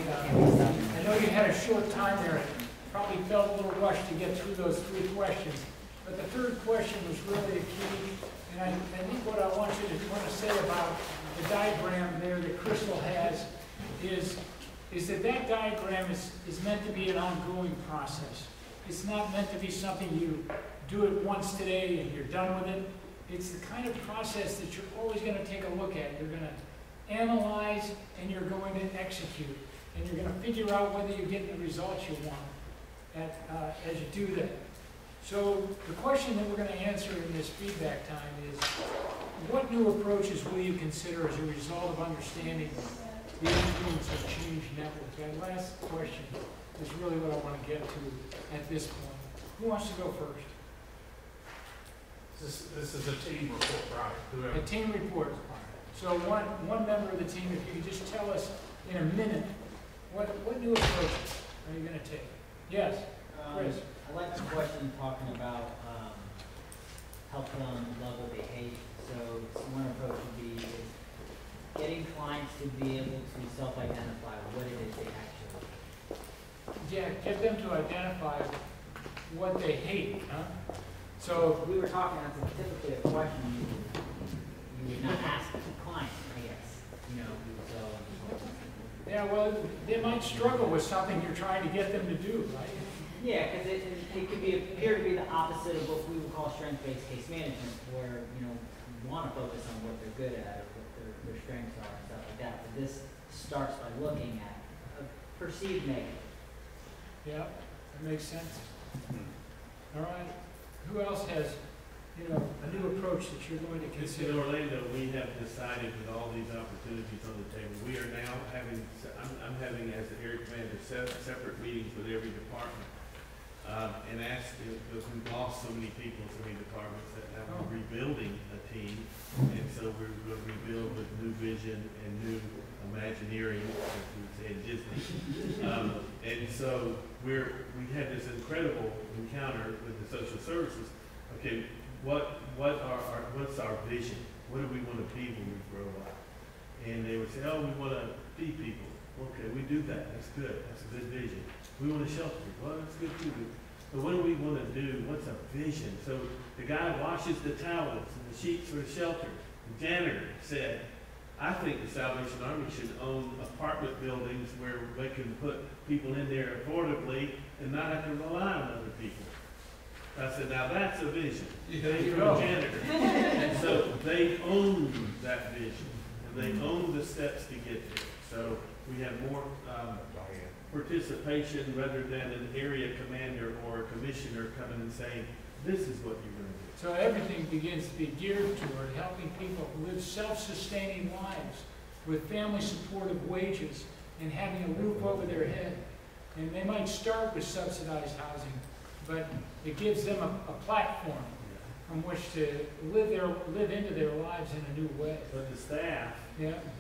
I know you had a short time there. Probably felt a little rushed to get through those 3 questions. But the third question was really a key. And I think what I want to say about the diagram there that Crystal has is that diagram is meant to be an ongoing process. It's not meant to be something you do it once today and you're done with it. It's the kind of process that you're always going to take a look at. You're going to analyze and you're going to execute. And you're going to figure out whether you're getting the results you want as you do that. So the question that we're going to answer in this feedback time is, what new approaches will you consider as a result of understanding the influence of change networks? That last question is really what I want to get to at this point. Who wants to go first? This is a team report, right? Whoever. A team report. So one member of the team, if you could just tell us in a minute, what new approaches are you going to take? Yes, Chris. I like the question talking about helping on level behavior. So one approach would be getting clients to be able to self-identify what it is they actually hate. Yeah, get them to identify what they hate, huh? So we were talking, that's typically a question you would not ask the client, I guess. You know, so. Yeah, well, they might struggle with something you're trying to get them to do, right? Yeah, because it could appear to be the opposite of what we would call strength-based case management, where you want to focus on what they're good at or what their strengths are and stuff like that. But this starts by looking at a perceived negative. Yeah, that makes sense. All right. Who else has, a new approach that you're going to consider? In Orlando, we have decided with all these opportunities on the table, we are now having, I'm having as the area commander separate meetings with every department. And asked, because we've lost so many people, so many departments, that now we're rebuilding a team. And so we're going to rebuild with new vision and new Imagineering, as we would say in Disney. And so we had this incredible encounter with the social services. Okay, what's our vision? What do we want to be when we grow up? And they would say, oh, we want to feed people. Okay, we do that. That's good. That's a good vision. We want to shelter people. Well, that's good too. But what do we want to do? What's a vision? So the guy washes the towels and the sheets for the shelter. The janitor said, I think the Salvation Army should own apartment buildings where they can put people in there affordably and not have to rely on other people. I said, now that's a vision. Thank you, janitor. And so they own that vision, and they own the steps to get there. So we have more participation rather than an area commander or a commissioner coming and saying, this is what you're going to do. So everything begins to be geared toward helping people live self-sustaining lives with family supportive wages and having a roof over their head. And they might start with subsidized housing, but it gives them a platform from which to live into their lives in a new way. But the staff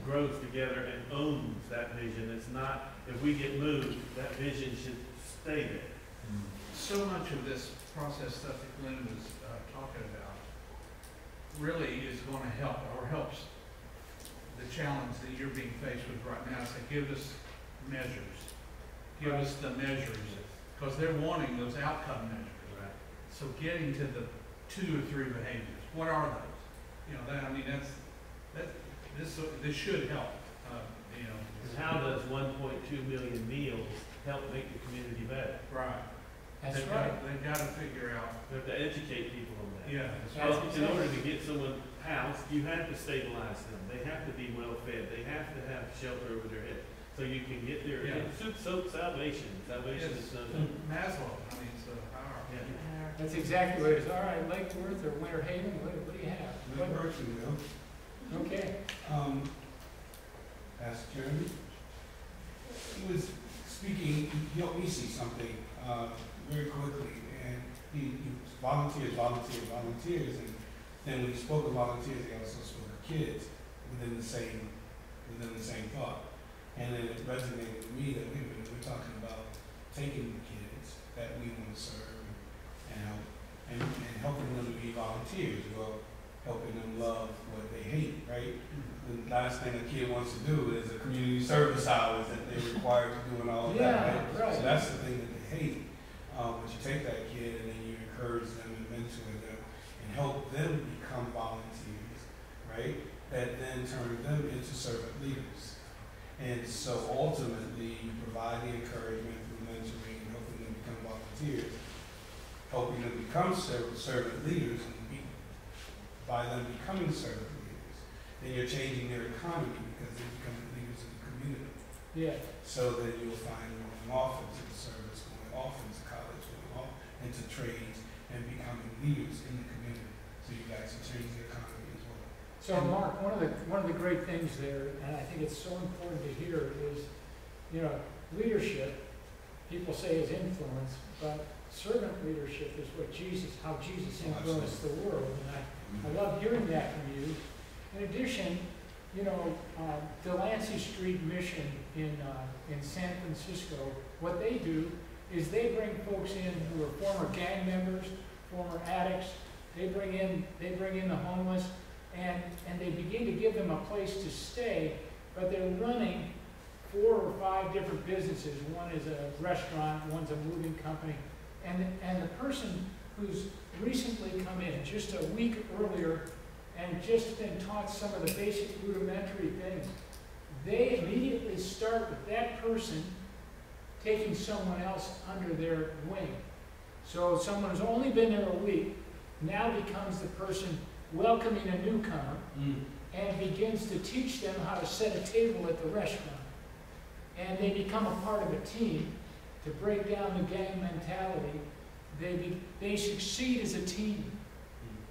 grows together and owns that vision. It's not, if we get moved, that vision should stay there. So much of this process stuff that Glenn was talking about really is going to help, or helps the challenge that you're being faced with right now. So give us measures. Give us the measures. Because they're wanting those outcome measures. Right. So getting to the 2 or 3 behaviors. What are those? This should help. And how does 1.2 million meals help make the community better? Right. That's right. They've got to figure out. We have to educate people on that. Yeah. Well, in order to get someone housed, you have to stabilize them. They have to be well fed. They have to have shelter over their head. So you can get there. Yeah. Soup, soap, salvation. Salvation is done. Maslow, it's a hierarchy. Yeah. That's exactly what it is. All right, Lake Worth or Winter Haven, what do you have? Lake Worth, Okay. Pastor Jeremy, he was speaking, he helped me see something very quickly, and he volunteers, and then when he spoke of volunteers, he also spoke of kids within the same thought. And then it resonated with me that we're talking about taking the kids that we want to serve and help and helping them to be volunteers. Well, helping them love what they hate, right? The last thing a kid wants to do is a community service hours that they're required to do and all of that, right? So that's the thing that they hate. But you take that kid and then you encourage them and mentor them and help them become volunteers, right? That then turn them into servant leaders. And so ultimately, you provide the encouragement through mentoring and helping them become volunteers, helping them become servant leaders, and by them becoming servant leaders, then you're changing their economy because they become leaders in the community. Yeah. So that you'll find them going off into the service, going off into college, going off into trades, and becoming leaders in the community. So you guys are changing the economy as well. So Mark, one of the great things there, and I think it's so important to hear, is, you know, leadership, people say is influence, but servant leadership is how Jesus influenced the world. And I love hearing that from you. In addition, you know, Delancey Street Mission in San Francisco, what they do is they bring folks in who are former gang members, former addicts. They bring in the homeless, and they begin to give them a place to stay, but they're running 4 or 5 different businesses. One is a restaurant, one's a moving company, and the person who's recently come in just a week earlier and just been taught some of the basic rudimentary things, they immediately start with that person taking someone else under their wing. So someone who's only been there a week now becomes the person welcoming a newcomer and begins to teach them how to set a table at the restaurant. And they become a part of a team to break down the gang mentality. They succeed as a team.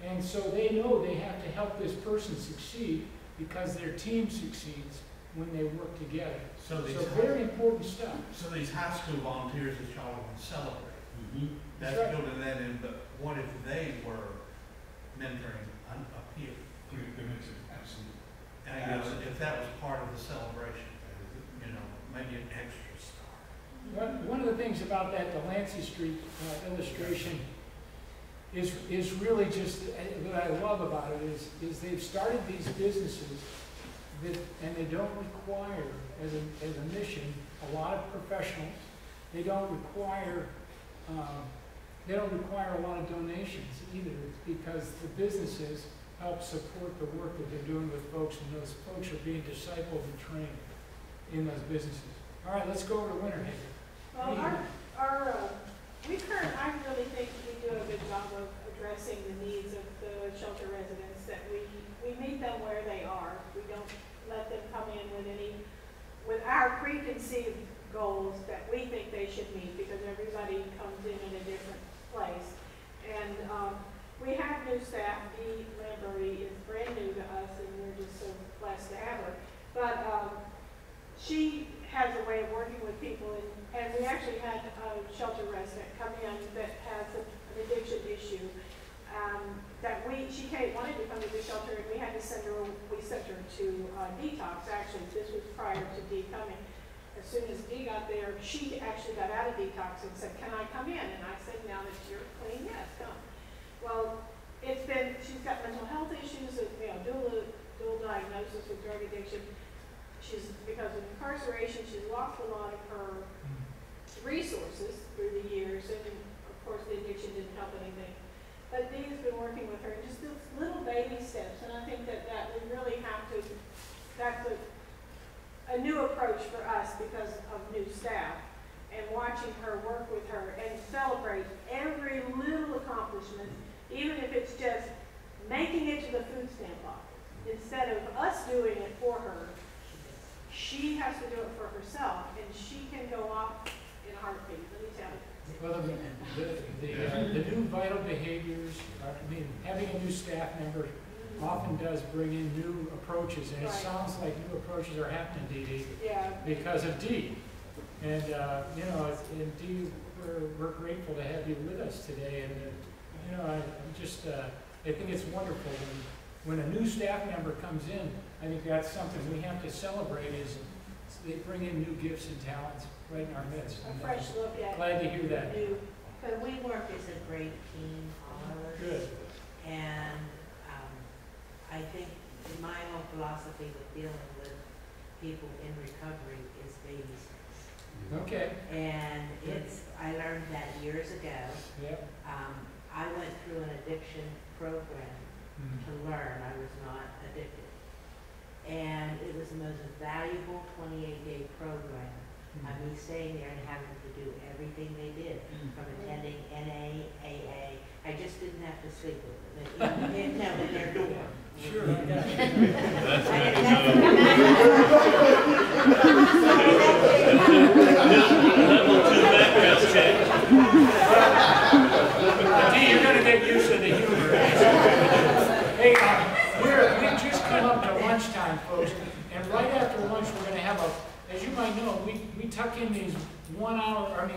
And so they know they have to help this person succeed because their team succeeds when they work together. So very important stuff. So these high school volunteers that y'all want to celebrate, that's right. building that in, but what if they were mentoring a peer? Absolutely. And I guess if that was part of the celebration, you know, maybe an extra star. One of the things about that Delancey Street illustration is really just, what I love about it is they've started these businesses and they don't require, as a mission, a lot of professionals. They don't require a lot of donations either. It's because the businesses help support the work that they're doing with folks, and those folks are being discipled and trained in those businesses. All right, let's go over to Winter Haven. Well, I really think we do a good job of addressing the needs of the shelter residents, that we meet them where they are. We don't let them come in with our preconceived goals that we think they should meet, because everybody comes in a different place. And we have new staff. Dee Lambery is brand new to us, and we're just so blessed to have her. But she has a way of working with people, and we actually had a shelter resident come in that has an addiction issue. She wanted to come to the shelter, and we sent her to detox. Actually, this was prior to Dee coming. As soon as Dee got there, she actually got out of detox and said, "Can I come in?" And I said, "Now that you're clean, yes, come." Well, she's got mental health issues, dual diagnosis with drug addiction. Because of incarceration, she's lost a lot of her resources through the years, and of course the addiction didn't help anything. But Dee has been working with her in just those little baby steps, and I think that we really have to, that's a new approach for us because of new staff, and watching her work with her and celebrate every little accomplishment, even if it's just making it to the food stamp box. Instead of us doing it for her, she has to do it for herself, and she can go off in a heartbeat, let me tell you. Well, the new vital behaviors, having a new staff member often does bring in new approaches, and it sounds like new approaches are happening, Dee, because of Dee. And, and Dee, we're grateful to have you with us today, and, I think it's wonderful when a new staff member comes in. I think that's something we have to celebrate, is they bring in new gifts and talents right in our midst. A fresh look at Glad to hear that. But we work as a great team. Good. And I think my whole philosophy with dealing with people in recovery is baby steps. Okay, And I learned that years ago. yeah. I went through an addiction program to learn I was not addicted. And it was the most valuable 28-day program of me staying there and having to do everything they did, from attending NA, AA. I just didn't have to sleep with them. No, in their dorm. Sure, I got it. That's I good didn't to have know. Level 2 background check. Gee, you're gonna get used to the humor. Hey, we just come up to lunchtime, folks, and right after lunch, we're gonna have as you might know, we tuck in these 1 hour,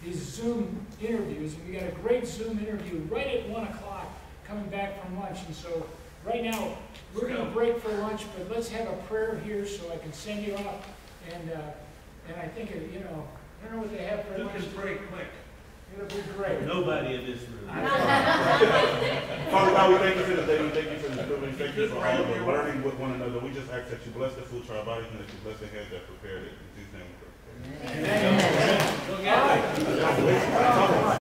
these Zoom interviews, and we got a great Zoom interview right at 1 o'clock coming back from lunch. And so right now, we're gonna break for lunch, but let's have a prayer here so I can send you off. And I think, I don't know what they have for Who lunch. can break quick? It'll be great. Nobody in this room. Father God, we thank you for the day. We thank you for this privilege. Thank you for all of the learning with one another. We just ask that you bless the food to our bodies and that you bless the hands that prepared it. In Jesus' name we pray. Amen. Amen.